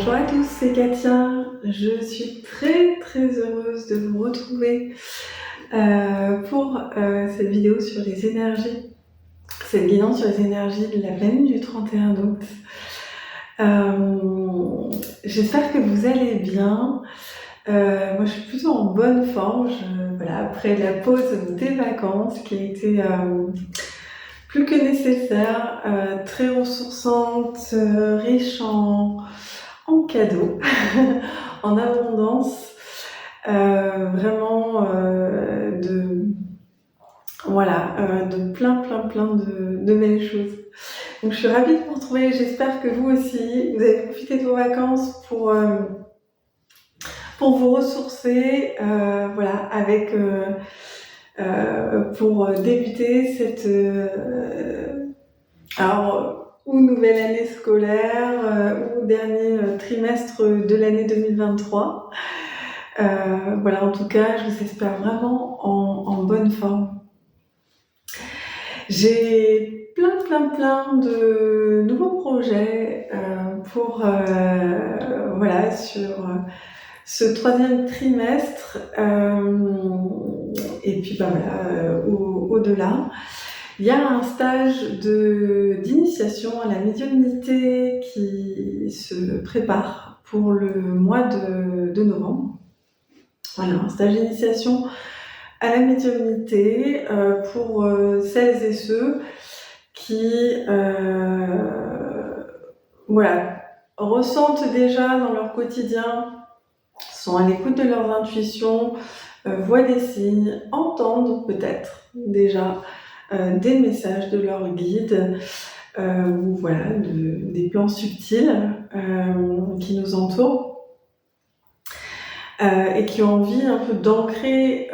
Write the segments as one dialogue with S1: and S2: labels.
S1: Bonjour à tous, c'est Katia. Je suis très heureuse de vous retrouver pour cette vidéo sur les énergies, cette guidance sur les énergies de la pleine lune du 31 août. J'espère que vous allez bien. Moi, je suis plutôt en bonne forme. Voilà, après la pause des vacances qui a été plus que nécessaire, très ressourçante, riche en cadeaux, en abondance, vraiment de plein de belles choses. Donc je suis ravie de vous retrouver, j'espère que vous aussi, vous avez profité de vos vacances pour vous ressourcer, avec pour débuter cette ou nouvelle année scolaire ou dernier trimestre de l'année 2023. En tout cas, je vous espère vraiment en bonne forme. J'ai plein de nouveaux projets pour sur ce troisième trimestre et puis au-delà. Il y a un stage d'initiation à la médiumnité qui se prépare pour le mois de novembre. Voilà, un stage d'initiation à la médiumnité pour celles et ceux qui ressentent déjà dans leur quotidien, sont à l'écoute de leurs intuitions, voient des signes, entendent peut-être déjà des messages de leur guide des plans subtils qui nous entourent et qui ont envie un peu d'ancrer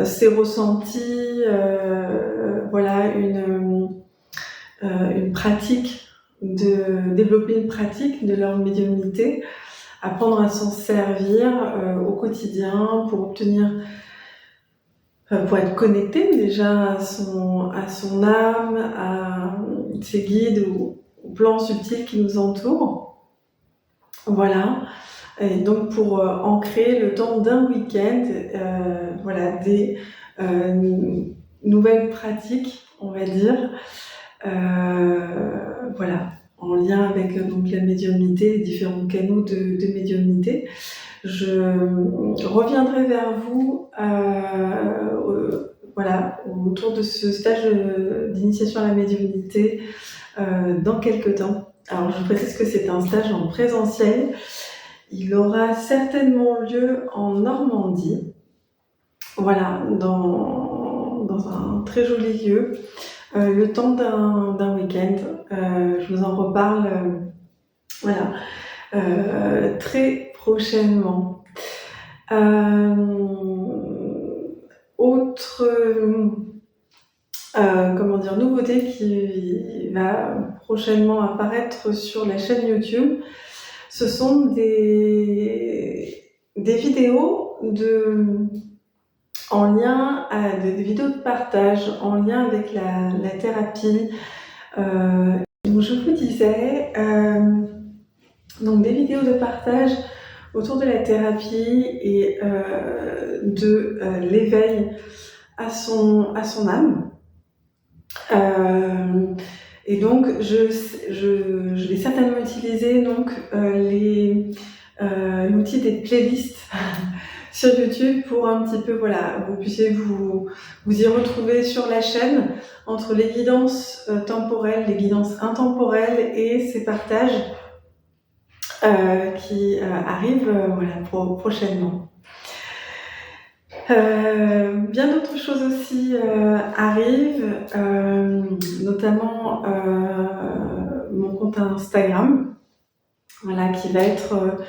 S1: ces ressentis, une pratique, de développer une pratique de leur médiumnité, apprendre à s'en servir au quotidien pour être connecté déjà à son âme, à ses guides, aux plans subtils qui nous entourent. Voilà. Et donc pour ancrer le temps d'un week-end, des nouvelles pratiques, on va dire, en lien avec la médiumnité, les différents canaux de médiumnité. Je reviendrai vers vous autour de ce stage d'initiation à la médiumnité dans quelques temps. Alors je précise que c'est un stage en présentiel. Il aura certainement lieu en Normandie, dans un très joli lieu, le temps d'un week-end. Je vous en reparle très prochainement. Autre nouveauté qui va prochainement apparaître sur la chaîne YouTube, ce sont des vidéos en lien des vidéos de partage en lien avec la thérapie. Donc je vous disais, des vidéos de partage autour de la thérapie et de l'éveil à son âme. Et donc je vais certainement utiliser l'outil des playlists sur YouTube pour un petit peu vous puissiez vous y retrouver sur la chaîne entre les guidances temporelles, les guidances intemporelles et ces partages qui arrivent prochainement. Bien d'autres choses aussi arrivent, notamment mon compte Instagram, qui va être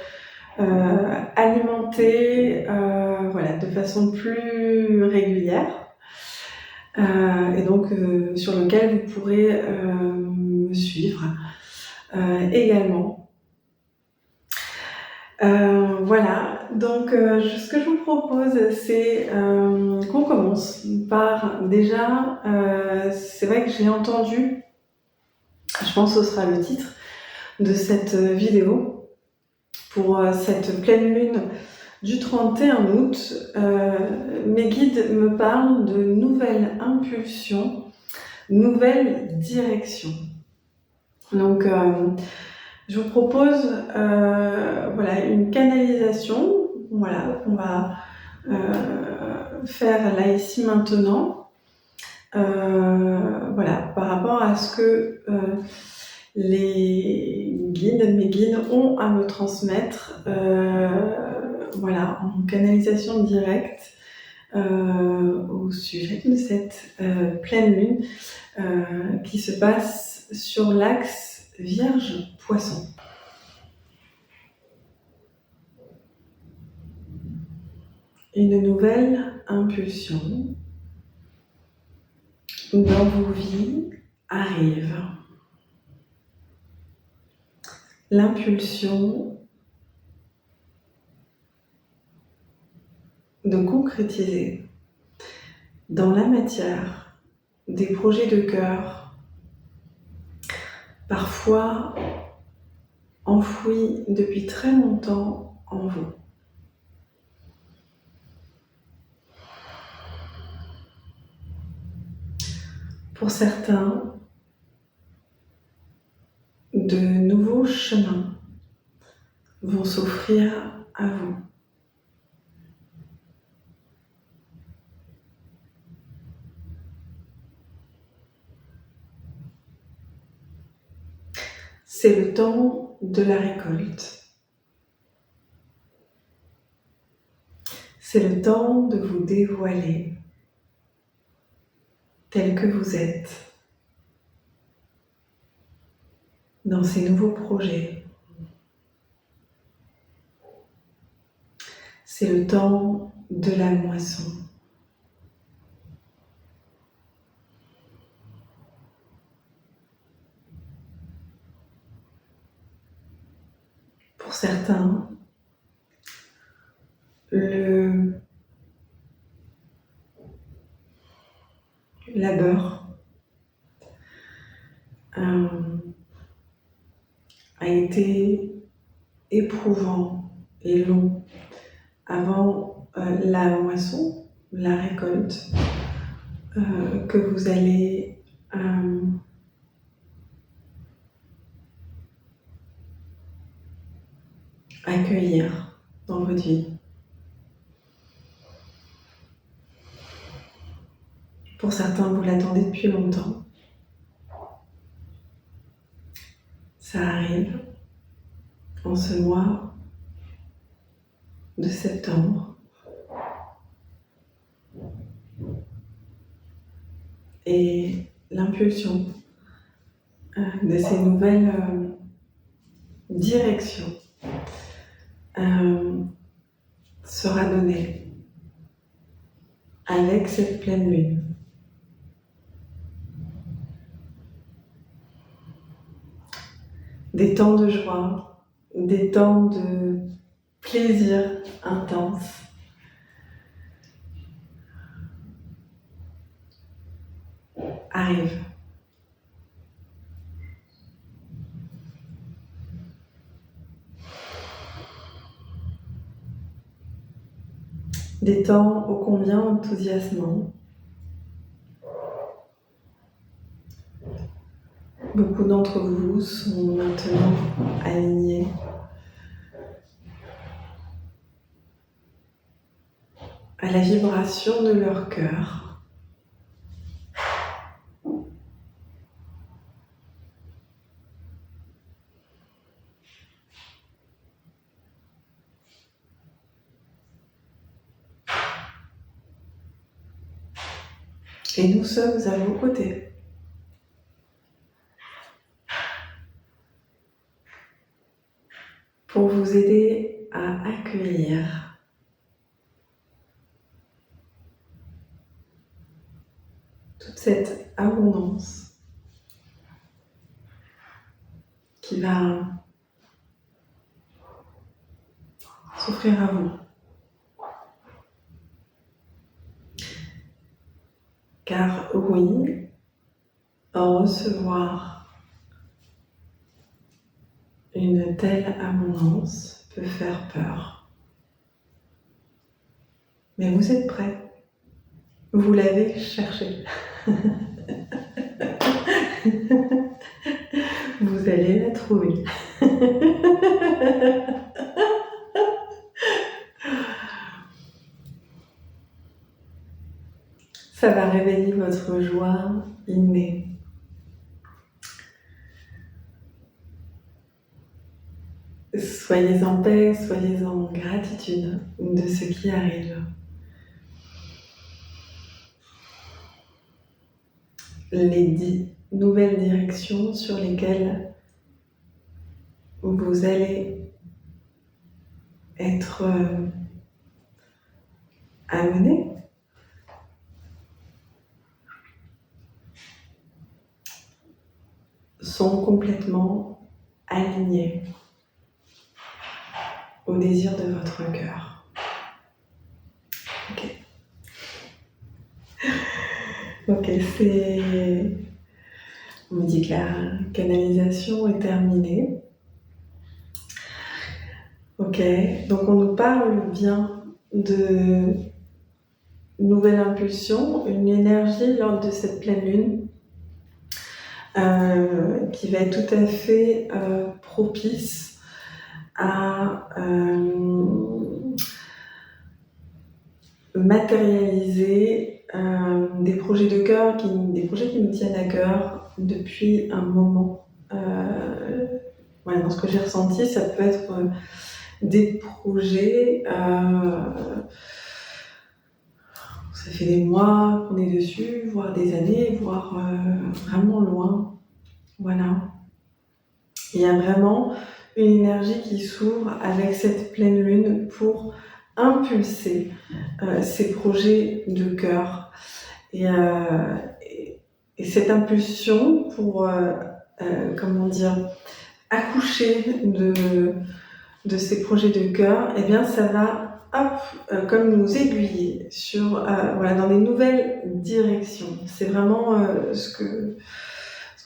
S1: alimenté de façon plus régulière, et donc sur lequel vous pourrez me suivre également. donc ce que je vous propose, c'est qu'on commence par déjà, c'est vrai que j'ai entendu, je pense que ce sera le titre de cette vidéo, pour cette pleine lune du 31 août, mes guides me parlent de nouvelles impulsions, nouvelles directions. Donc, je vous propose voilà, une canalisation, voilà, qu'on va faire là, ici, maintenant, voilà, par rapport à ce que mes guides ont à me transmettre, voilà, en canalisation directe au sujet de cette pleine lune qui se passe sur l'axe Vierge-Poisson. Une nouvelle impulsion dans vos vies arrive. L'impulsion de concrétiser dans la matière des projets de cœur, parfois enfouis depuis très longtemps en vous. Pour certains, de nouveaux chemins vont s'offrir à vous. C'est le temps de la récolte. C'est le temps de vous dévoiler tel que vous êtes dans ces nouveaux projets. C'est le temps de la moisson. Pour certains, le labeur a été éprouvant et long avant la moisson, la récolte que vous allez accueillir dans votre vie. Pour certains, vous l'attendez depuis longtemps. Ça arrive en ce mois de septembre. Et l'impulsion de ces nouvelles directions sera donnée avec cette pleine lune. Des temps de joie, des temps de plaisir intense. Arrivent. Des temps ô combien enthousiasmants. Beaucoup d'entre vous sont maintenant alignés à la vibration de leur cœur. Et nous sommes à vos côtés. Pour vous aider à accueillir toute cette abondance qui va s'offrir à vous. Car oui, recevoir une telle abondance peut faire peur. Mais vous êtes prêts. Vous l'avez cherché. Vous allez la trouver. Ça va réveiller votre joie innée. Soyez en paix, soyez en gratitude de ce qui arrive. Les 10 nouvelles directions sur lesquelles vous allez être amené sont complètement alignés au désir de votre cœur. Ok, on me dit que la canalisation est terminée. Ok, donc on nous parle bien de nouvelle impulsion, une énergie lors de cette pleine lune qui va être tout à fait propice à matérialiser des projets de cœur, des projets qui nous tiennent à cœur depuis un moment. Voilà, dans ce que j'ai ressenti, ça peut être des projets, ça fait des mois qu'on est dessus, voire des années, voire vraiment loin. Voilà. Il y a vraiment une énergie qui s'ouvre avec cette pleine lune pour impulser ces projets de cœur. Et cette impulsion pour, accoucher de ces projets de cœur, eh bien ça va comme nous aiguiller sur, dans des nouvelles directions. C'est vraiment ce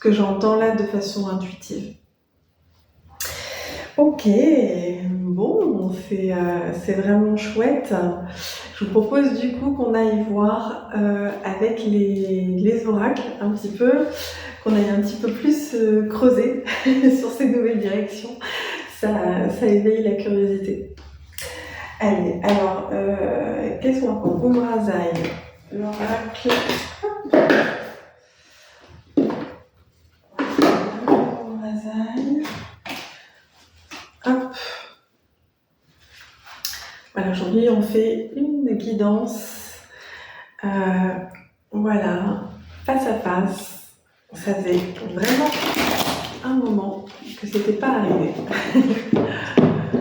S1: que j'entends là de façon intuitive. Ok, bon, c'est vraiment chouette. Je vous propose du coup qu'on aille voir avec les oracles un petit peu, qu'on aille un petit peu plus creuser sur ces nouvelles directions. Ça éveille la curiosité. Allez, alors, qu'est-ce qu'on prend? Umrazaï, l'oracle. Umrazaï. Hop. Voilà, aujourd'hui on fait une guidance, face à face. Ça faisait vraiment un moment que c'était pas arrivé.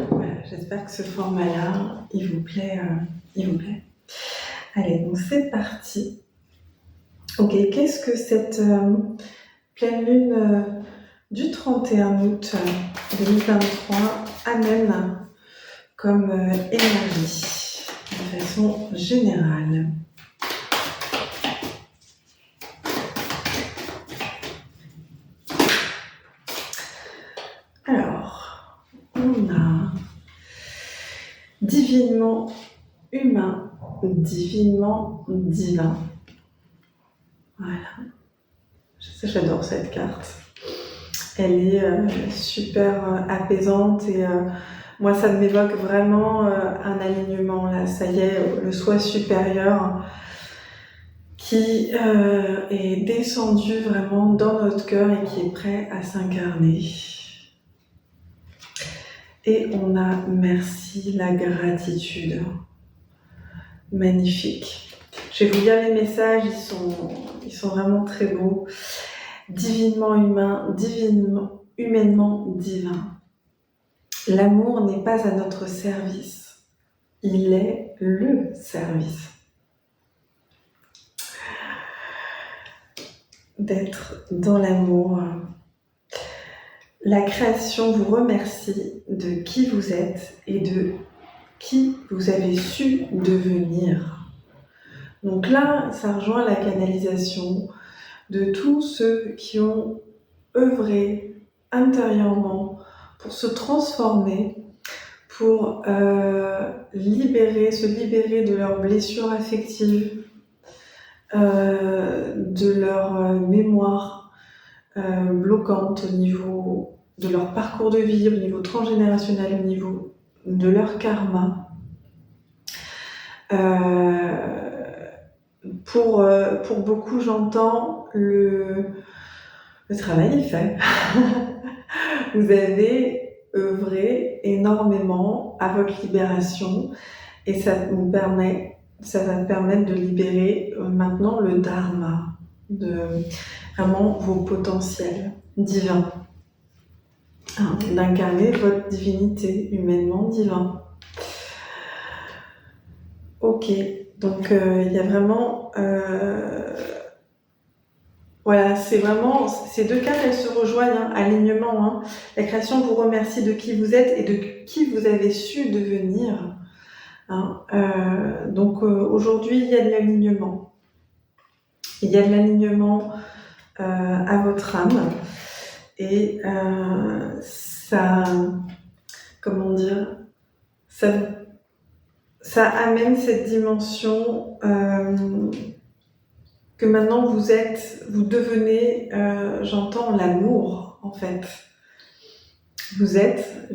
S1: Voilà, j'espère que ce format-là, il vous plaît. Allez, donc c'est parti. Ok, qu'est-ce que cette pleine lune du 31 août 2023 amène comme énergie de façon générale? Alors, on a divinement humain, divinement divin. Voilà. J'adore cette carte. Elle est super apaisante et moi ça m'évoque vraiment un alignement là. Ça y est, le soi supérieur qui est descendu vraiment dans notre cœur et qui est prêt à s'incarner. Et on a merci, la gratitude. Magnifique. Je vais vous lire les messages, ils sont vraiment très beaux. Divinement humain, humainement divin. L'amour n'est pas à notre service, il est le service. D'être dans l'amour. La création vous remercie de qui vous êtes et de qui vous avez su devenir. Donc là, ça rejoint la canalisation de tous ceux qui ont œuvré intérieurement pour se transformer, pour se libérer de leurs blessures affectives, de leur mémoire bloquante au niveau de leur parcours de vie, au niveau transgénérationnel, au niveau de leur karma. Pour beaucoup, j'entends le travail est fait. Vous avez œuvré énormément à votre libération et ça va permettre de libérer maintenant le dharma, de vraiment vos potentiels divins, d'incarner votre divinité humainement divin. Ok, donc il y a vraiment... voilà, c'est vraiment... Ces deux cartes, elles se rejoignent, alignement. La création vous remercie de qui vous êtes et de qui vous avez su devenir. Donc aujourd'hui, il y a de l'alignement. Il y a de l'alignement à votre âme. Et ça... Comment dire, ça amène cette dimension que maintenant vous devenez, j'entends l'amour en fait. Vous êtes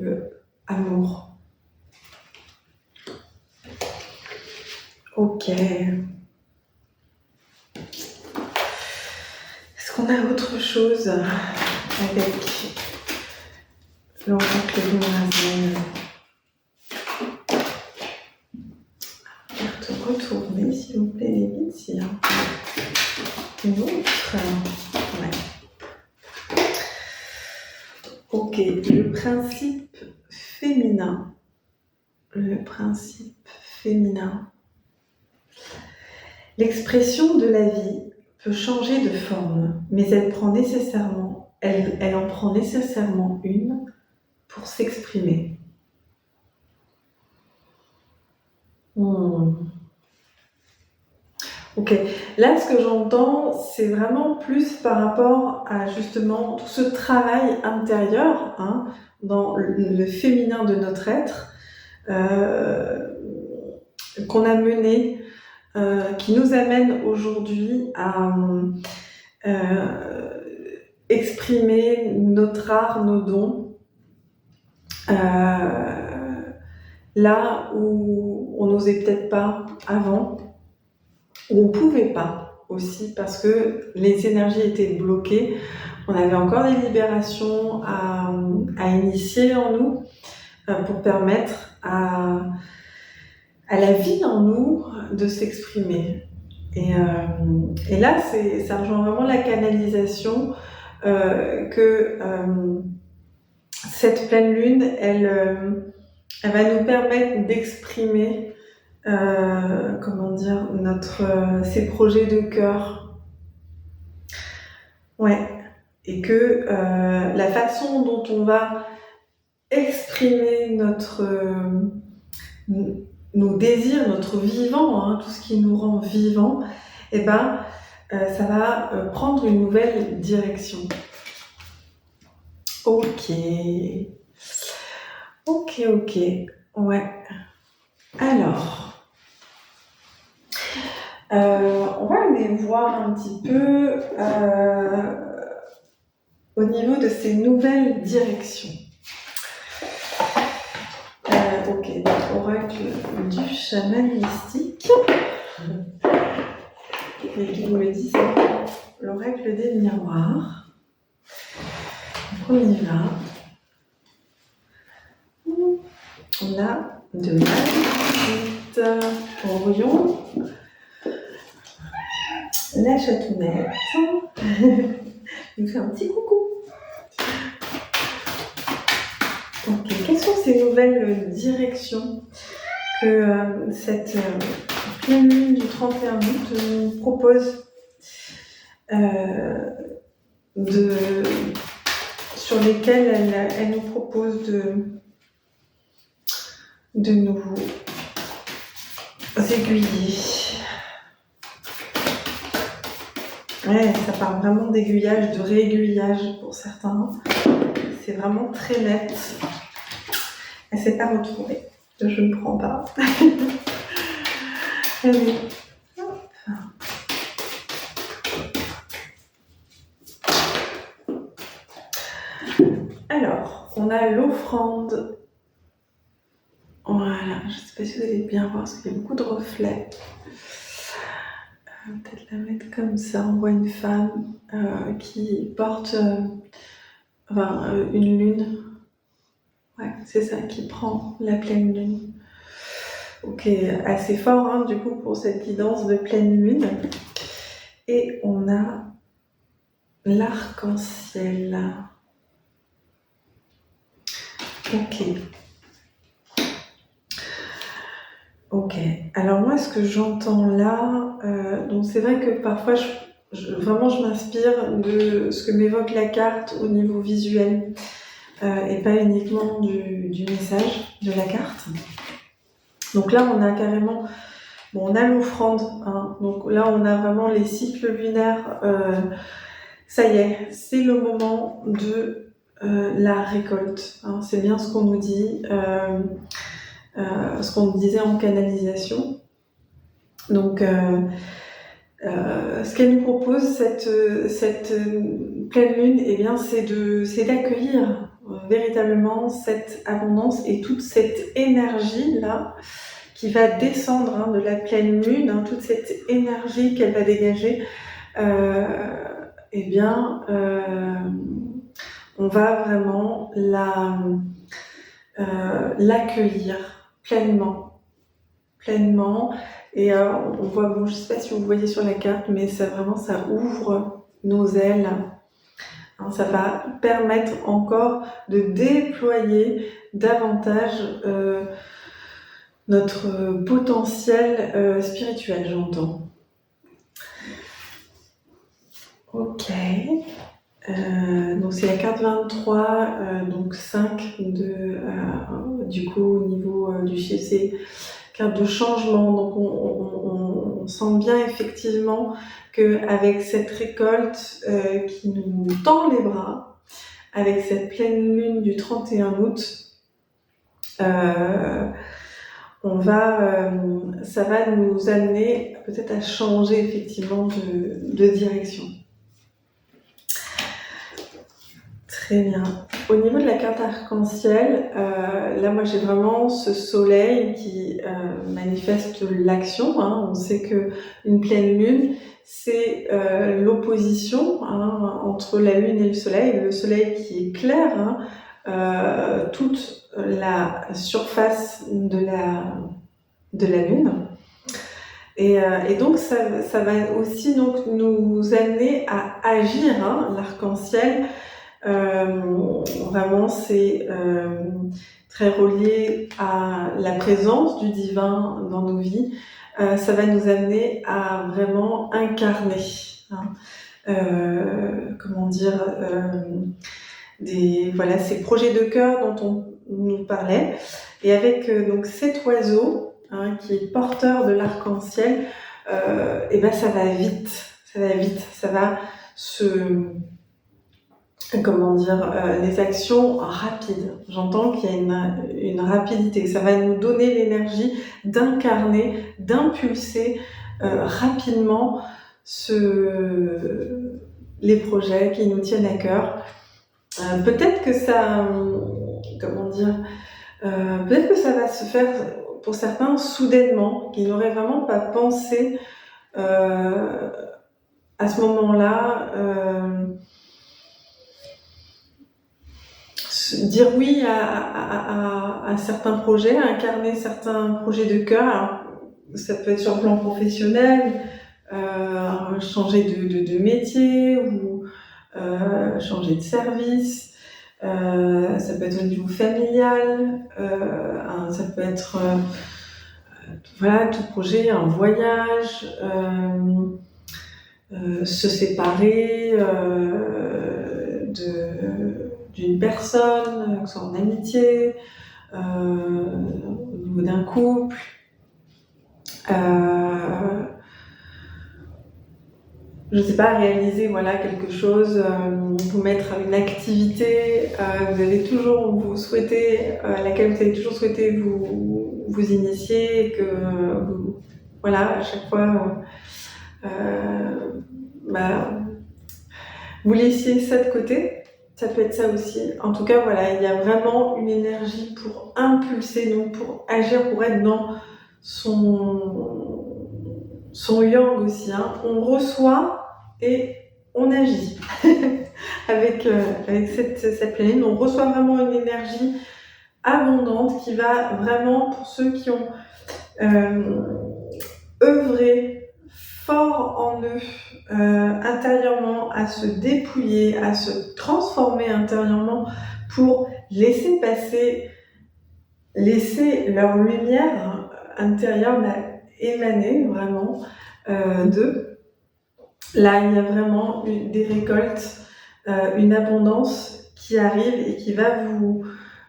S1: amour. Ok. Est-ce qu'on a autre chose avec l'oracle de Morazel? Retournez, s'il vous plaît, les vides. Une autre. Ouais. Ok, le principe féminin. Le principe féminin. L'expression de la vie peut changer de forme, mais elle en prend nécessairement une pour s'exprimer. Ok, là ce que j'entends, c'est vraiment plus par rapport à justement tout ce travail intérieur, dans le féminin de notre être, qu'on a mené, qui nous amène aujourd'hui à exprimer notre art, nos dons, là où on n'osait peut-être pas avant, où on pouvait pas aussi parce que les énergies étaient bloquées. On avait encore des libérations à initier en nous pour permettre à la vie en nous de s'exprimer. Et là, ça rejoint vraiment la canalisation que cette pleine lune, elle va nous permettre d'exprimer ces projets de cœur. Ouais. Et que la façon dont on va exprimer nos désirs, notre vivant, tout ce qui nous rend vivants, ça va prendre une nouvelle direction. Ok. Ouais. Alors, on va aller voir un petit peu au niveau de ces nouvelles directions. Ok, donc oracle du chaman mystique. Et qui me dit c'est l'oracle des miroirs. Donc on y va. On a de la Orion, la chatounette. Il nous fait un petit coucou. Ok, quelles sont ces nouvelles directions que cette pleine lune du 31 août nous propose sur lesquelles elle nous propose de nous aiguiller. Ouais, ça parle vraiment d'aiguillage, de réaiguillage pour certains. C'est vraiment très net. Elle ne s'est pas retrouvée. Je ne prends pas. Allez. Hop. Alors, on a l'offrande. Voilà, je ne sais pas si vous allez bien voir parce qu'il y a beaucoup de reflets. Peut-être la mettre comme ça. On voit une femme qui porte une lune. Ouais, c'est ça, qui prend la pleine lune. Ok, assez fort hein, du coup pour cette guidance de pleine lune. Et on a l'arc-en-ciel. Ok. Ok. Alors moi, ce que j'entends là, donc c'est vrai que parfois, vraiment, je m'inspire de ce que m'évoque la carte au niveau visuel et pas uniquement du message de la carte. Donc là, on a carrément, bon, on a l'offrande. Hein, donc là, on a vraiment les cycles lunaires. Ça y est, c'est le moment de la récolte. Hein, c'est bien ce qu'on nous dit. Ce qu'on nous disait en canalisation. Donc, ce qu'elle nous propose, cette pleine lune, eh bien, c'est d'accueillir véritablement cette abondance et toute cette énergie-là qui va descendre hein, de la pleine lune, hein, toute cette énergie qu'elle va dégager, eh bien, on va vraiment l'accueillir pleinement. Et on voit, bon, je ne sais pas si vous voyez sur la carte, mais ça ouvre nos ailes. Hein, ça va permettre encore de déployer davantage notre potentiel spirituel, j'entends. Ok. Donc c'est la carte 23, donc 5 du coup au niveau du chiffre, c'est carte de changement. Donc on sent bien effectivement qu'avec cette récolte qui nous tend les bras, avec cette pleine lune du 31 août, ça va nous amener peut-être à changer effectivement de direction. Très bien. Au niveau de la carte arc-en-ciel, là moi j'ai vraiment ce soleil qui manifeste l'action. Hein. On sait que une pleine lune, c'est l'opposition hein, entre la lune et le soleil qui éclaire hein, toute la surface de la lune. Et donc ça va aussi donc, nous amener à agir, hein, l'arc-en-ciel. Vraiment, c'est très relié à la présence du divin dans nos vies. Ça va nous amener à vraiment incarner, hein, ces projets de cœur dont on nous parlait. Et avec donc cet oiseau hein, qui est porteur de l'arc-en-ciel, et ben ça va vite, ça va les actions rapides. J'entends qu'il y a une rapidité. Ça va nous donner l'énergie d'incarner, d'impulser rapidement les projets qui nous tiennent à cœur. Peut-être que ça va se faire pour certains soudainement, qui n'auraient vraiment pas pensé à ce moment-là dire oui à certains projets, à incarner certains projets de cœur. Alors, ça peut être sur le plan professionnel, changer de métier ou changer de service. Ça peut être au niveau familial, ça peut être tout projet, un voyage, se séparer d'une personne, que ce soit en amitié, au niveau d'un couple. je sais pas, réaliser voilà quelque chose, vous mettre à une activité, vous souhaitez, à laquelle vous avez toujours souhaité vous initier, et que vous, voilà, à chaque fois, bah, vous laissiez ça de côté. Ça peut être ça aussi. En tout cas, voilà, il y a vraiment une énergie pour impulser, donc pour agir, pour être dans son yang aussi. Hein. On reçoit et on agit. avec cette pleine lune, on reçoit vraiment une énergie abondante qui va vraiment, pour ceux qui ont œuvré fort en eux, intérieurement, à se dépouiller, à se transformer intérieurement pour laisser passer, laisser leur lumière intérieure émaner vraiment d'eux. Là, il y a vraiment des récoltes, une abondance qui arrive et qui va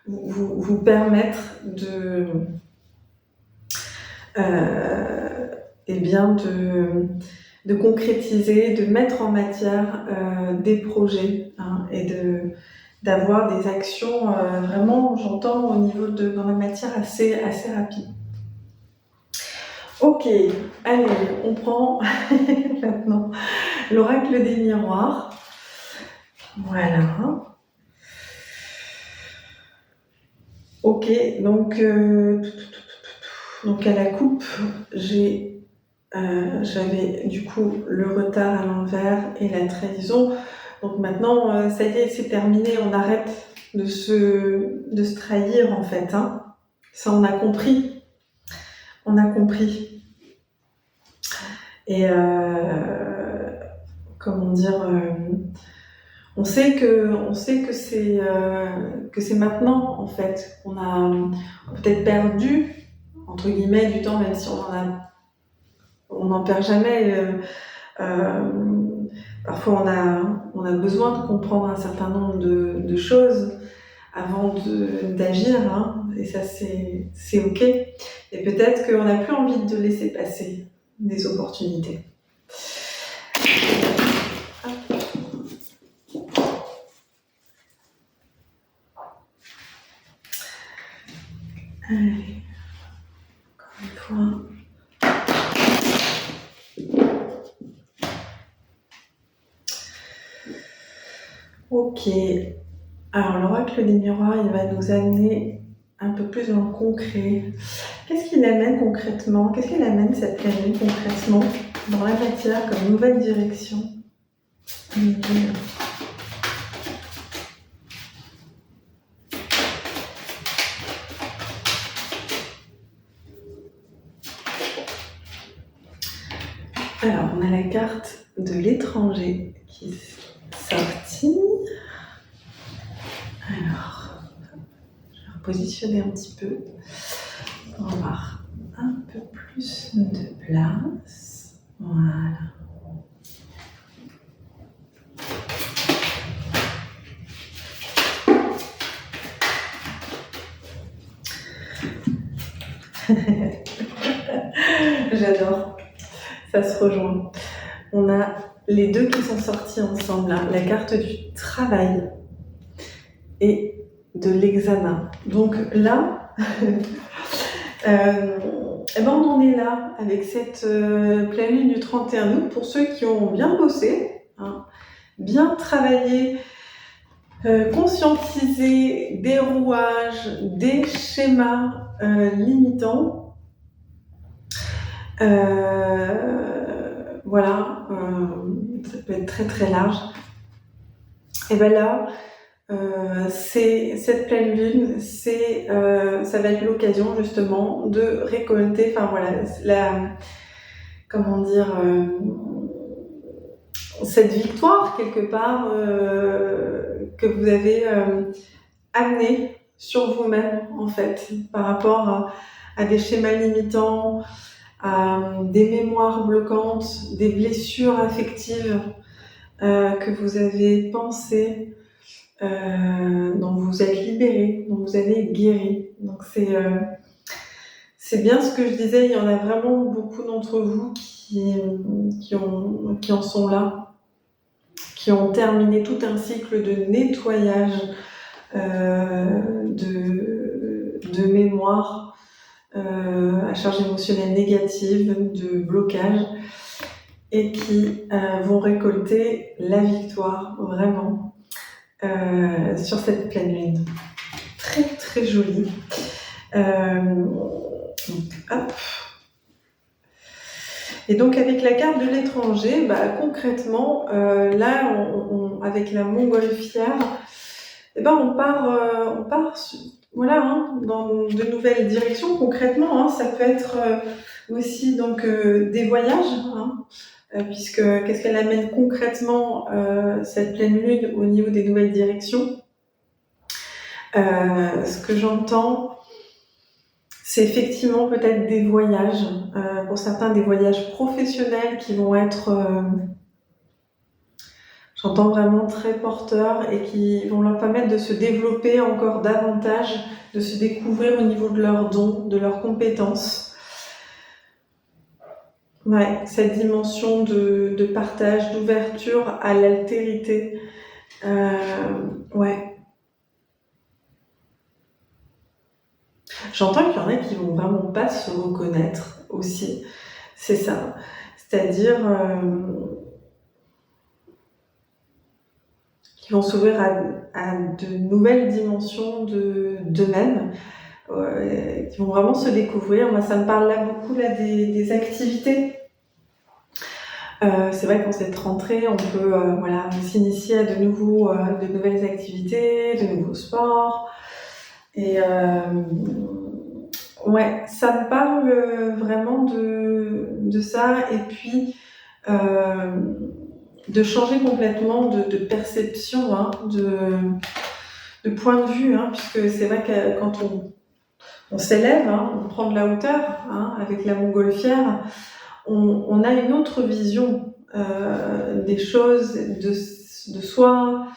S1: vous permettre de concrétiser, de mettre en matière des projets, hein, et d'avoir des actions vraiment, j'entends, au niveau dans la matière assez rapide. Ok, allez, on prend maintenant l'oracle des miroirs. Voilà. Ok, donc à la coupe, j'avais du coup le retard à l'envers et la trahison. Donc maintenant, ça y est, c'est terminé, on arrête de se trahir en fait. Hein. Ça, on a compris. On a compris. Et comment dire, on sait que c'est maintenant en fait. On a peut-être perdu entre guillemets du temps, même si on n'en perd jamais. Parfois on a besoin de comprendre un certain nombre de choses avant d'agir, hein, et ça c'est ok. Et peut-être qu'on n'a plus envie de laisser passer des opportunités. Allez, encore une fois. Ok. Alors, l'oracle des miroirs, il va nous amener un peu plus dans le concret. Qu'est-ce qu'il amène concrètement? Qu'est-ce qu'il amène cette pleine lune concrètement dans la matière comme nouvelle direction? Alors, on a la carte de l'étranger qui est sortie. Alors, je vais repositionner un petit peu pour avoir un peu plus de place. Voilà. J'adore, ça se rejoint. On a les deux qui sont sortis ensemble, là. La carte du travail et de l'examen. Donc là, on en est là avec cette pleine lune du 31 août pour ceux qui ont bien bossé, hein, bien travaillé, conscientisé des rouages, des schémas limitants. Voilà, ça peut être très très large. Et bien là, c'est cette pleine lune, ça va être l'occasion justement de récolter, enfin voilà, comment dire, cette victoire quelque part que vous avez amenée sur vous-même en fait, par rapport à des schémas limitants, à des mémoires bloquantes, des blessures affectives que vous avez pensées, dont vous êtes libéré, dont vous avez guéri. Donc c'est bien ce que je disais, il y en a vraiment beaucoup d'entre vous qui en sont là, qui ont terminé tout un cycle de nettoyage de mémoire à charge émotionnelle négative, de blocage, et qui vont récolter la victoire, vraiment, sur cette pleine lune. Très très jolie. Hop. Et donc avec la carte de l'étranger, concrètement, là, avec la montgolfière, on part voilà, dans de nouvelles directions. Concrètement, ça peut être aussi donc des voyages, puisque qu'est-ce qu'elle amène concrètement cette pleine lune au niveau des nouvelles directions. Ce que j'entends, c'est effectivement peut-être des voyages, pour certains des voyages professionnels qui vont être, j'entends vraiment très porteurs et qui vont leur permettre de se développer encore davantage, de se découvrir au niveau de leurs dons, de leurs compétences. Ouais, cette dimension de partage, d'ouverture à l'altérité. Ouais. J'entends qu'il y en a qui vont vraiment pas se reconnaître aussi. C'est ça. C'est-à-dire qui vont s'ouvrir à de nouvelles dimensions d'eux-mêmes, qui vont vraiment se découvrir. Moi, ça me parle là beaucoup des activités. C'est vrai qu'en cette rentrée, on peut s'initier à de nouvelles activités, de nouveaux sports. Et ouais, ça me parle vraiment de ça. Et puis, de changer complètement de perception, de point de vue, puisque c'est vrai que quand on s'élève, on prend de la hauteur, avec la montgolfière, on a une autre vision des choses, de soi,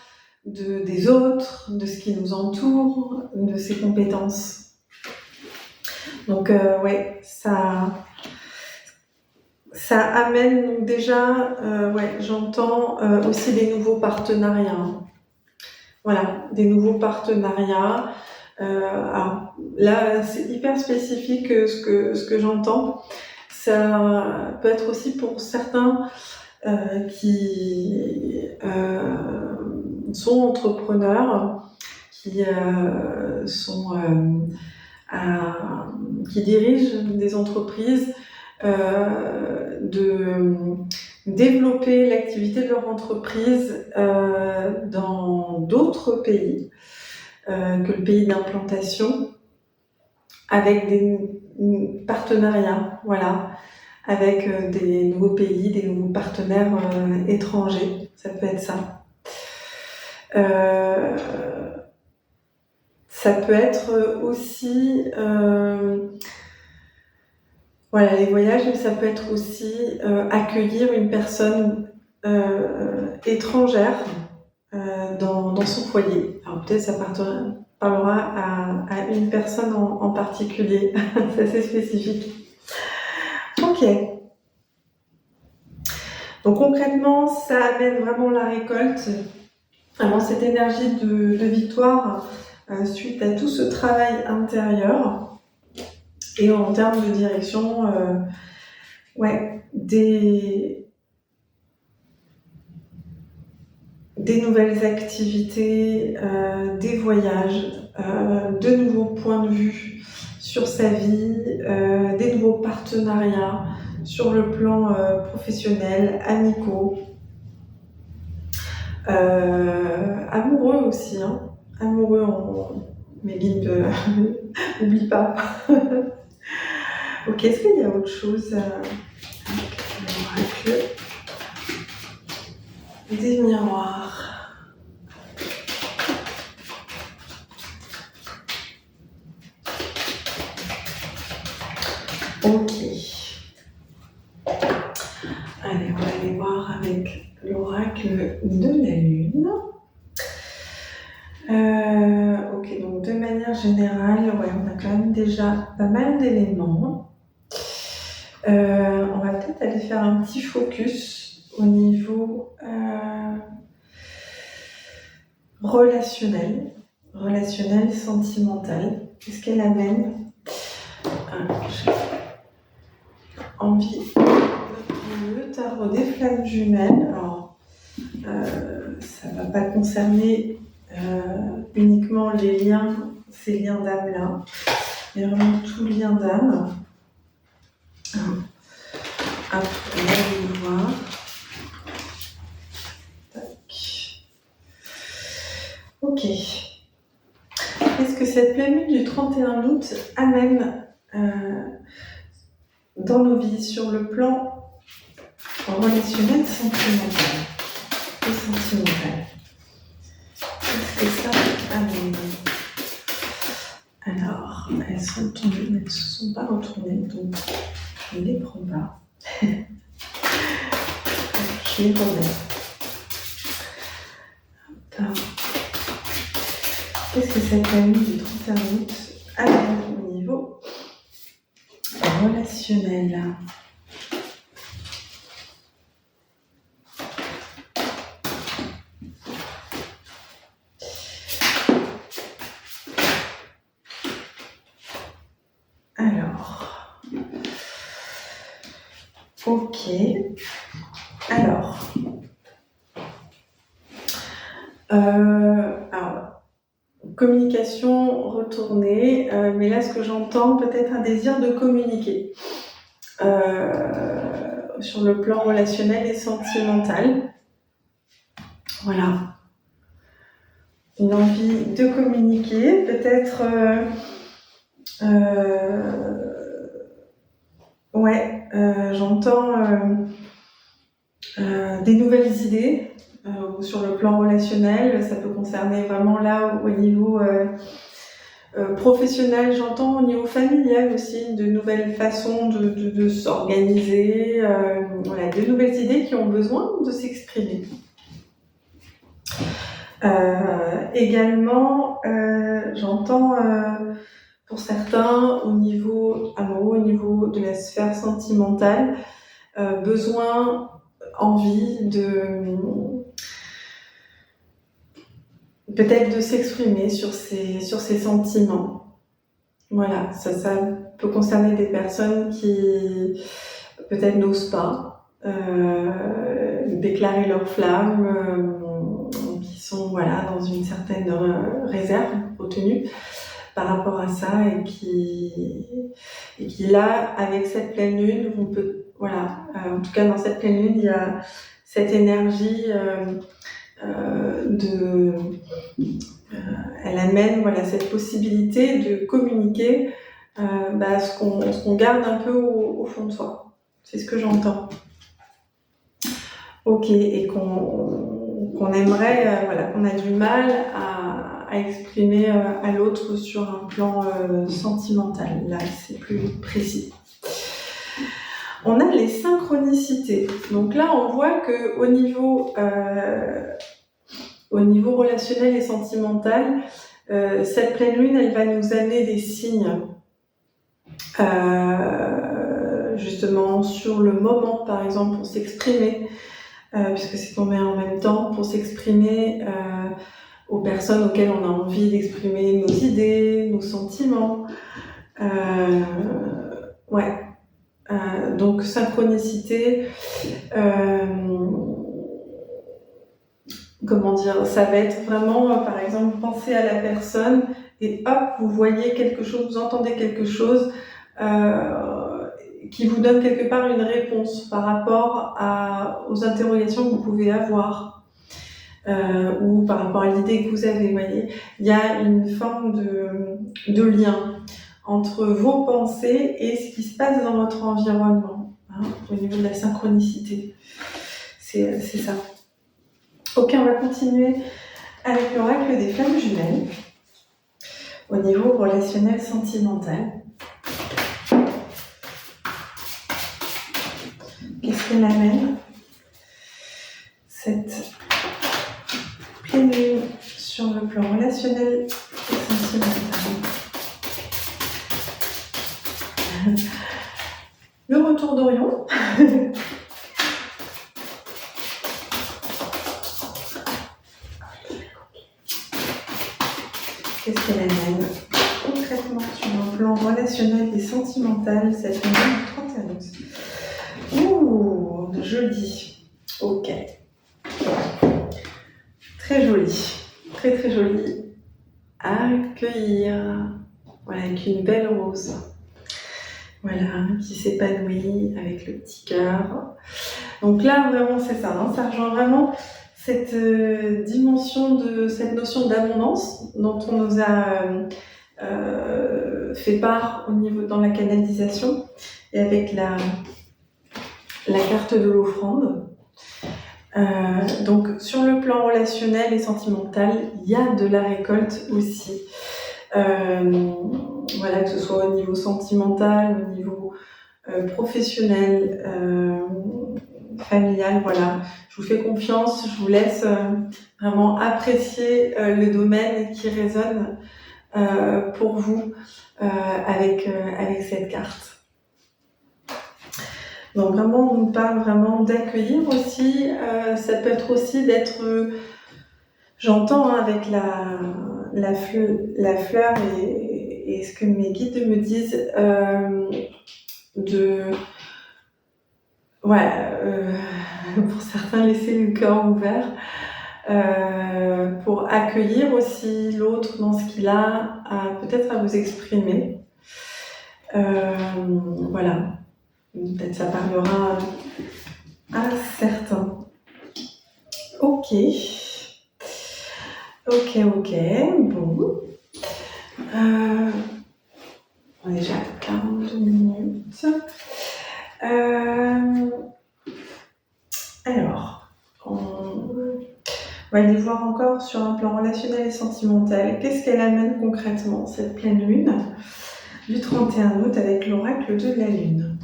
S1: des autres, de ce qui nous entoure, de ses compétences. Donc ouais, ça amène donc déjà, j'entends aussi des nouveaux partenariats. Voilà, des nouveaux partenariats. Alors là, c'est hyper spécifique ce que j'entends. Ça peut être aussi pour certains qui sont entrepreneurs, qui qui dirigent des entreprises, de développer l'activité de leur entreprise dans d'autres pays que le pays d'implantation, avec des partenariats, voilà, avec des nouveaux pays, des nouveaux partenaires étrangers. Ça peut être ça. Ça peut être aussi les voyages, mais ça peut être aussi accueillir une personne étrangère dans son foyer. Alors peut-être ça parlera à une personne en particulier. C'est assez spécifique. Ok. Donc concrètement, ça amène vraiment la récolte, vraiment cette énergie de victoire suite à tout ce travail intérieur. Et en termes de direction, des nouvelles activités, des voyages, de nouveaux points de vue sur sa vie, des nouveaux partenariats sur le plan professionnel, amicaux, amoureux aussi, amoureux mes guides, n'oublie pas. Ok, est-ce qu'il y a autre chose des miroirs. Ok. Allez, on va aller voir avec l'oracle de la Lune. Ok, donc de manière générale, on a quand même déjà pas mal d'éléments. On va va peut-être aller faire un petit focus au niveau relationnel, sentimental. Qu'est-ce qu'elle amène? J'ai envie de le tarot des flammes jumelles. Alors, ça ne va pas concerner uniquement ces liens d'âme-là, mais vraiment tout lien d'âme. Hop, on va le voir. Tac. Ok. Qu'est-ce que cette pleine lune du 31 août amène dans nos vies sur le plan relationnel, sentimental et sentimental? Qu'est-ce que ça amène? Alors, elles ne se sont pas retournées, donc je ne les prends pas. Je les remets. Qu'est-ce que cette pleine lune du 31 août amène au niveau relationnel? Alors, ok. Alors, communication retournée, mais là ce que j'entends, peut-être un désir de communiquer sur le plan relationnel et sentimental. Voilà. Une envie de communiquer, peut-être j'entends des nouvelles idées sur le plan relationnel. Ça peut concerner vraiment là au niveau professionnel, j'entends au niveau familial aussi, de nouvelles façons de s'organiser, de nouvelles idées qui ont besoin de s'exprimer. Également, j'entends pour certains au niveau amoureux, au niveau de la sphère sentimentale, besoin, envie peut-être de s'exprimer sur ses sentiments. Voilà, ça peut concerner des personnes qui peut-être n'osent pas déclarer leur flamme, qui sont dans une certaine réserve, retenue par rapport à ça, et qui là, avec cette pleine lune, on peut, en tout cas dans cette pleine lune, il y a cette énergie elle amène cette possibilité de communiquer ce qu'on garde un peu au fond de soi. C'est ce que j'entends. Ok, et qu'on aimerait, qu'on a du mal à exprimer à l'autre sur un plan sentimental. Là, c'est plus précis. On a les synchronicités. Donc là, on voit que au niveau relationnel et sentimental, cette pleine lune, elle va nous amener des signes, justement sur le moment, par exemple, pour s'exprimer, puisque c'est tombé en même temps, pour s'exprimer aux personnes auxquelles on a envie d'exprimer nos idées, nos sentiments. Donc synchronicité, ça va être vraiment, par exemple, penser à la personne et hop, vous voyez quelque chose, vous entendez quelque chose qui vous donne quelque part une réponse par rapport aux interrogations que vous pouvez avoir ou par rapport à l'idée que vous avez, vous voyez. Il y a une forme de lien entre vos pensées et ce qui se passe dans votre environnement, au niveau de la synchronicité. C'est ça. Ok, on va continuer avec l'oracle des flammes jumelles au niveau relationnel sentimental. Qu'est-ce qu'elle amène, cette pleine lune sur le plan relationnel et sentimental? Le retour d'Orion. Qu'est-ce qu'elle amène concrètement sur un plan relationnel et sentimental cette nuit du 31 août? Ouh, joli. Ok. Très joli. Très très joli. Accueillir. Voilà, avec une belle rose. Voilà, qui s'épanouit avec le petit cœur. Donc là, vraiment, c'est ça. Hein, ça rejoint vraiment cette dimension de cette notion d'abondance dont on nous a fait part au niveau dans la canalisation et avec la carte de l'offrande. Donc sur le plan relationnel et sentimental, il y a de la récolte aussi. Voilà, que ce soit au niveau sentimental, au niveau professionnel, familial, voilà. Je vous fais confiance, je vous laisse vraiment apprécier le domaine qui résonne pour vous avec cette carte. Donc vraiment, on nous parle vraiment d'accueillir aussi. Ça peut être aussi d'être, j'entends hein, avec la fleur et ce que mes guides me disent, voilà, pour certains laisser le cœur ouvert, pour accueillir aussi l'autre dans ce qu'il a peut-être à vous exprimer. Voilà, peut-être ça parlera à certains. Ok, bon. On est déjà à 42 minutes. Alors, on va aller voir encore sur un plan relationnel et sentimental. Qu'est-ce qu'elle amène concrètement, cette pleine lune du 31 août avec l'oracle de la lune?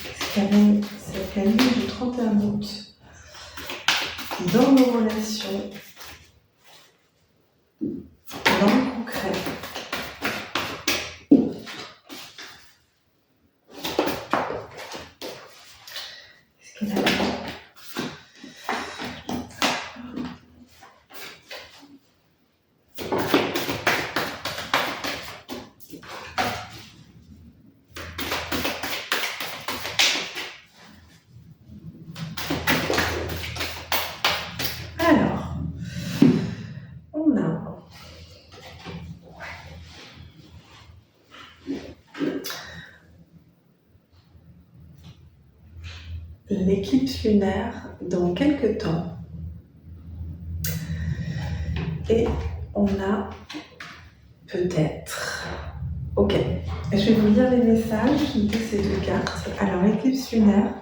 S1: Qu'est-ce qu'amène cette pleine lune du 31 août dans nos relations, dans le concret? Qu'est-ce qu'elle amène? Alors, on a l'éclipse lunaire dans quelques temps. Et on a peut-être... Ok, je vais vous lire les messages de ces deux cartes. Alors, l'éclipse lunaire,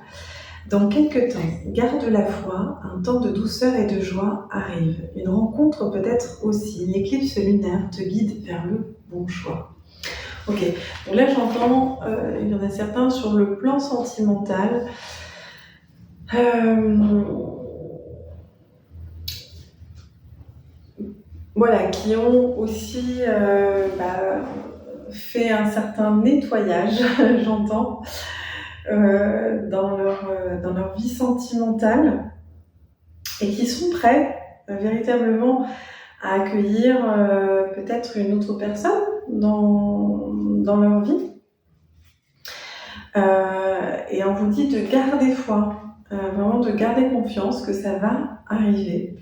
S1: dans quelques temps, garde la foi, un temps de douceur et de joie arrive. Une rencontre peut-être aussi. L'éclipse lunaire te guide vers le bon choix. Ok, donc là j'entends, il y en a certains sur le plan sentimental. Voilà, qui ont aussi fait un certain nettoyage, j'entends, dans leur vie sentimentale et qui sont prêts véritablement à accueillir peut-être une autre personne dans leur vie. Et on vous dit de garder foi, vraiment de garder confiance que ça va arriver.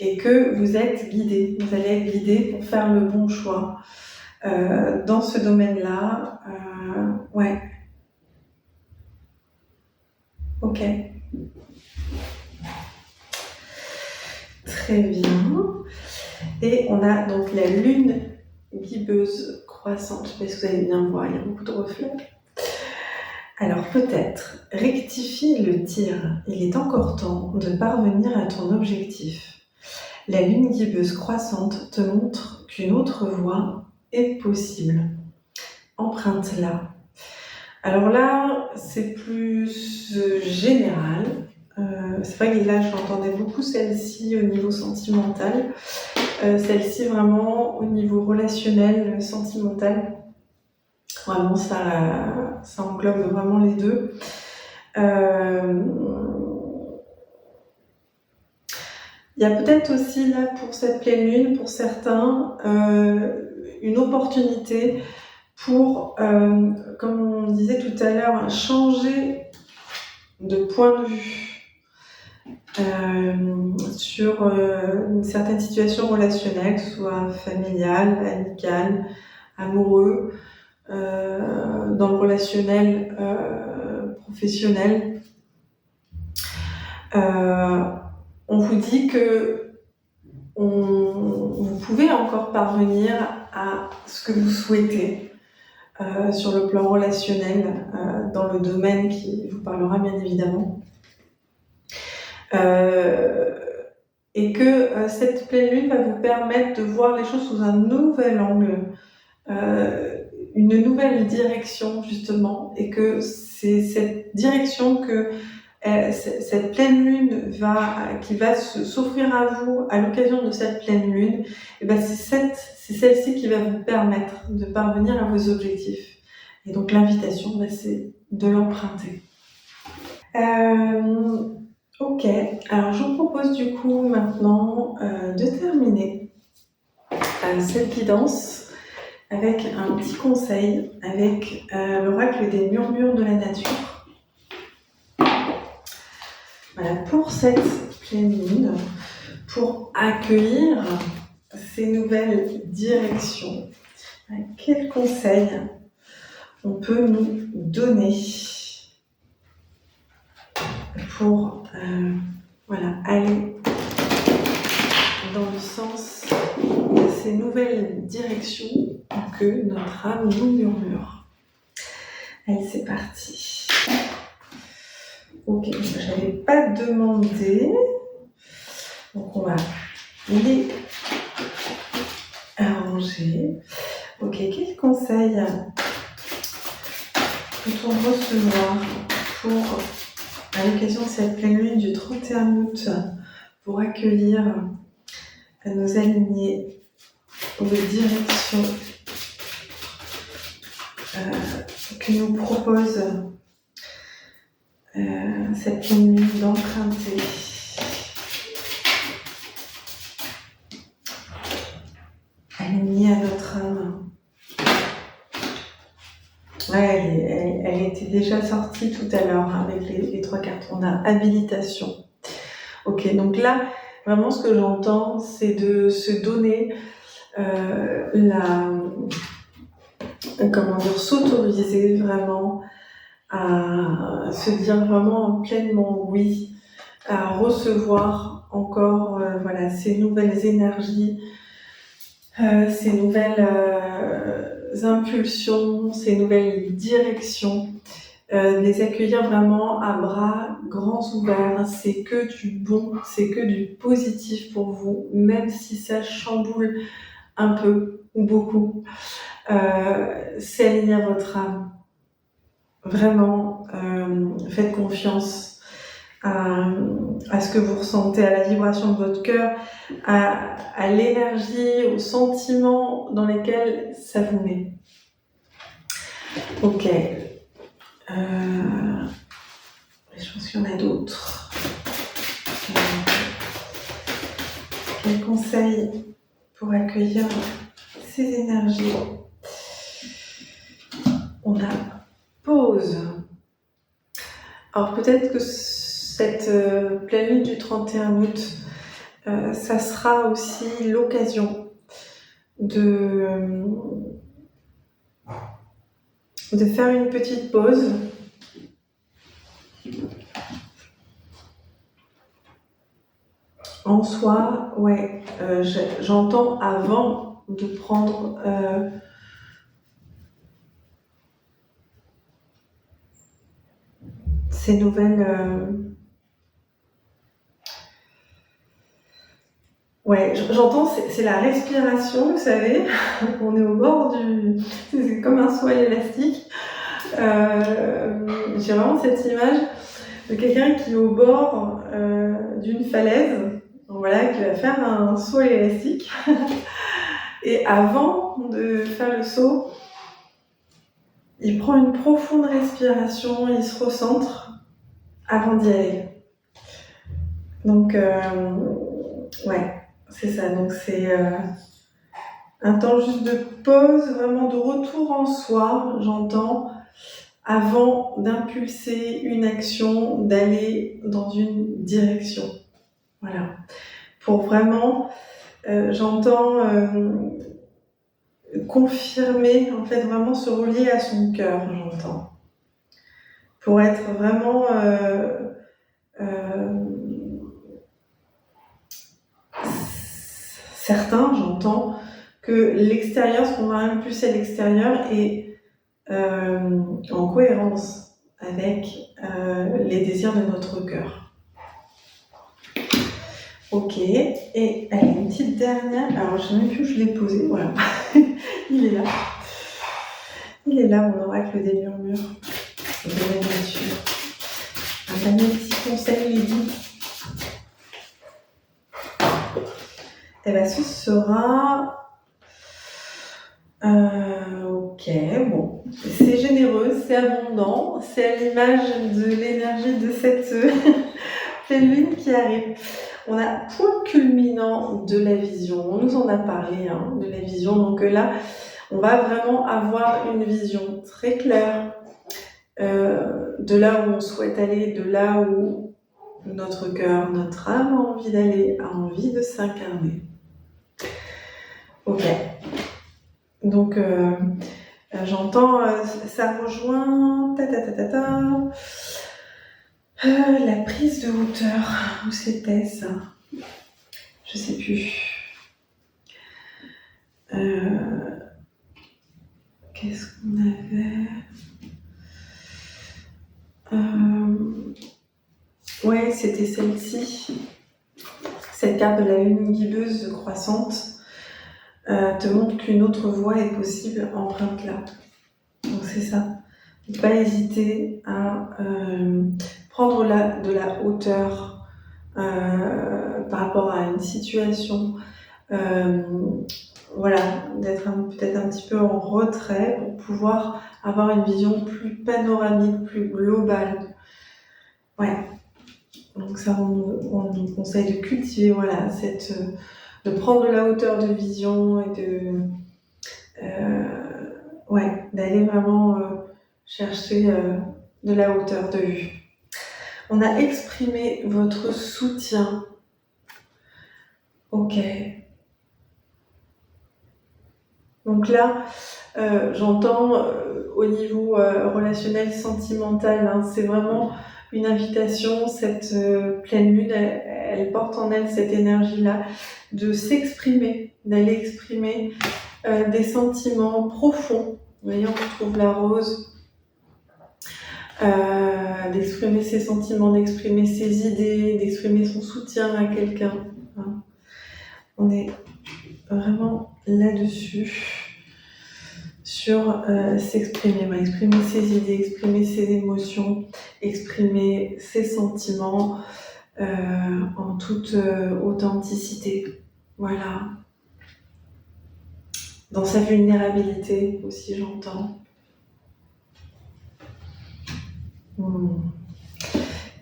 S1: Et que vous êtes guidés, vous allez être guidés pour faire le bon choix dans ce domaine-là. Ouais. Ok. Très bien. Et on a donc la lune guibeuse croissante. Je ne sais pas si vous allez bien voir, il y a beaucoup de reflets. Alors peut-être, rectifie le tir. Il est encore temps de parvenir à ton objectif. La lune guibeuse croissante te montre qu'une autre voie est possible. Emprunte-la. Alors là, c'est plus général. C'est vrai que là, j'entendais beaucoup celle-ci au niveau sentimental. celle-ci vraiment au niveau relationnel, sentimental. Vraiment, ça englobe vraiment les deux. Il y a peut-être aussi là pour cette pleine lune, pour certains, une opportunité pour, comme on disait tout à l'heure, changer de point de vue sur une certaine situation relationnelle, que ce soit familiale, amicale, amoureux, dans le relationnel professionnel. On vous dit que vous pouvez encore parvenir à ce que vous souhaitez sur le plan relationnel, dans le domaine qui vous parlera bien évidemment. Et que cette pleine lune va vous permettre de voir les choses sous un nouvel angle, une nouvelle direction justement, et que c'est cette direction que cette pleine lune qui va s'offrir à vous à l'occasion de cette pleine lune, et ben c'est celle-ci qui va vous permettre de parvenir à vos objectifs. Et donc l'invitation, c'est de l'emprunter. Ok, alors je vous propose du coup maintenant de terminer cette guidance avec un petit conseil, avec l'oracle des murmures de la nature. Voilà, pour cette pleine lune, pour accueillir ces nouvelles directions, quels conseils on peut nous donner pour aller dans le sens de ces nouvelles directions que notre âme nous murmure. Allez, c'est parti. Ok, je n'avais pas demandé, donc on va les arranger. Ok, quel conseil peut-on recevoir pour, à l'occasion de cette pleine lune du 31 août, pour accueillir nos alignés aux directions que nous propose cette pleine lune d'emprunter. Alignée à notre âme. Ouais, elle était déjà sortie tout à l'heure avec les 3 cartes. On a habilitation. Ok, donc là, vraiment ce que j'entends, c'est de se donner s'autoriser vraiment à se dire vraiment pleinement oui, à recevoir encore ces nouvelles énergies, ces nouvelles impulsions, ces nouvelles directions, les accueillir vraiment à bras grands ouverts. C'est que du bon, c'est que du positif pour vous, même si ça chamboule un peu ou beaucoup. C'est aligné à votre âme. Vraiment, faites confiance à ce que vous ressentez, à la vibration de votre cœur, à l'énergie, aux sentiments dans lesquels ça vous met. Ok. Je pense qu'il y en a d'autres. Quel conseil pour accueillir ces énergies? On a pause. Alors peut-être que cette pleine lune du 31 août, ça sera aussi l'occasion de faire une petite pause. En soi, j'entends avant de prendre ces nouvelles... j'entends, c'est la respiration, vous savez, on est au bord c'est comme un soie élastique. J'ai vraiment cette image de quelqu'un qui est au bord d'une falaise, voilà, qui va faire un saut à l'élastique. Et avant de faire le saut, il prend une profonde respiration, il se recentre avant d'y aller. Donc, ouais, c'est ça. Donc, c'est un temps juste de pause, vraiment de retour en soi, j'entends, avant d'impulser une action, d'aller dans une direction. Voilà. Pour vraiment, j'entends confirmer, en fait, vraiment se relier à son cœur, j'entends. Pour être vraiment certain, j'entends, que l'extérieur, ce qu'on va impulser à l'extérieur est en cohérence avec les désirs de notre cœur. Ok, et allez, une petite dernière. Alors, je ne sais même plus où je l'ai posé, voilà. Il est là. Il est là, mon oracle des murmures de la nature. Un dernier petit conseil, Lydie. Eh bien, ce sera... ok, bon. C'est généreux, c'est abondant, c'est à l'image de l'énergie de cette pleine lune qui arrive. On a point culminant de la vision. On nous en a parlé, de la vision. Donc là, on va vraiment avoir une vision très claire de là où on souhaite aller, de là où notre cœur, notre âme a envie d'aller, a envie de s'incarner. Ok. Donc, j'entends, ça rejoint la prise de hauteur. Où c'était ça? Je sais plus. Qu'est-ce qu'on avait? Ouais, c'était celle-ci. Cette carte de la lune guibeuse croissante te montre qu'une autre voie est possible, empreinte là. Donc c'est ça. Ne pas hésiter à prendre de la hauteur par rapport à une situation. Voilà, d'être peut-être un petit peu en retrait pour pouvoir avoir une vision plus panoramique, plus globale. Ouais. Donc ça, on nous conseille de cultiver, voilà, de prendre de la hauteur de vision et d'aller vraiment chercher de la hauteur de vue. On a exprimé votre soutien. Ok. Donc là, j'entends au niveau relationnel, sentimental, c'est vraiment une invitation, cette pleine lune, elle porte en elle cette énergie-là, de s'exprimer, d'aller exprimer des sentiments profonds. Vous voyez, on retrouve la rose, d'exprimer ses sentiments, d'exprimer ses idées, d'exprimer son soutien à quelqu'un. Hein. On est vraiment là-dessus. Sur s'exprimer, exprimer ses idées, exprimer ses émotions, exprimer ses sentiments en toute authenticité. Voilà. Dans sa vulnérabilité aussi, j'entends.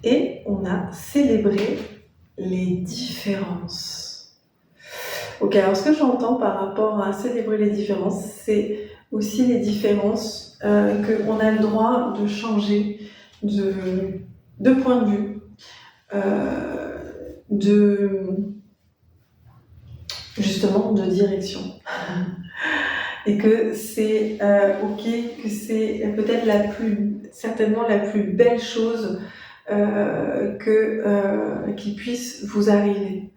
S1: Et on a célébré les différences. Ok, alors ce que j'entends par rapport à célébrer les différences, c'est aussi les différences qu'on a le droit de changer de point de vue, justement de direction. Et que c'est ok, que c'est peut-être certainement la plus belle chose qui puisse vous arriver.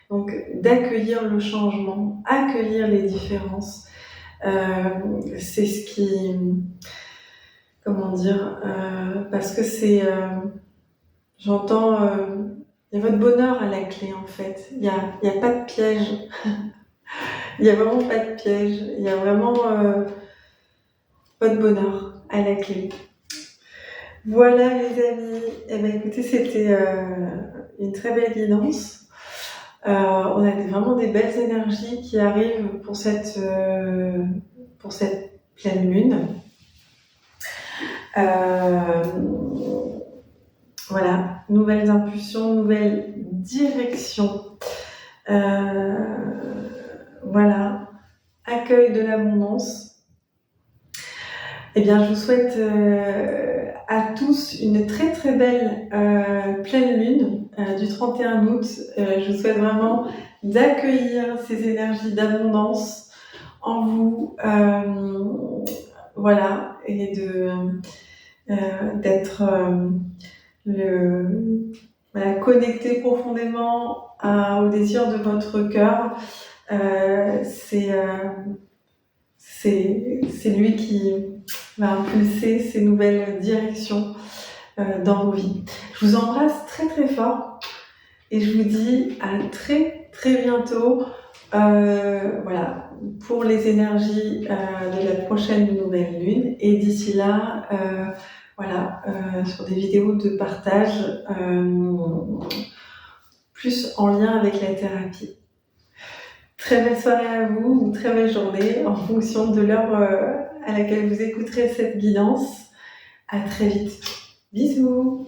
S1: Donc d'accueillir le changement, accueillir les différences, c'est ce qui, parce que c'est, j'entends, il y a votre bonheur à la clé en fait, il y a pas de piège, il y a vraiment pas de piège, il y a vraiment votre bonheur à la clé. Voilà les amis, eh bien écoutez, c'était une très belle guidance. On a vraiment des belles énergies qui arrivent pour cette pleine lune. Voilà, nouvelles impulsions, nouvelles directions. Voilà, accueil de l'abondance. Eh bien, je vous souhaite à tous une très très belle pleine lune du 31 août. Je vous souhaite vraiment d'accueillir ces énergies d'abondance en vous, voilà, et d'être voilà, connecté profondément au désir de votre cœur. C'est lui qui va impulser ces nouvelles directions dans vos vies. Je vous embrasse très très fort et je vous dis à très très bientôt voilà, pour les énergies de la prochaine nouvelle lune. Et d'ici là, voilà, sur des vidéos de partage plus en lien avec la thérapie. Très belle soirée à vous, une très belle journée en fonction de l'heure à laquelle vous écouterez cette guidance. À très vite. Bisous.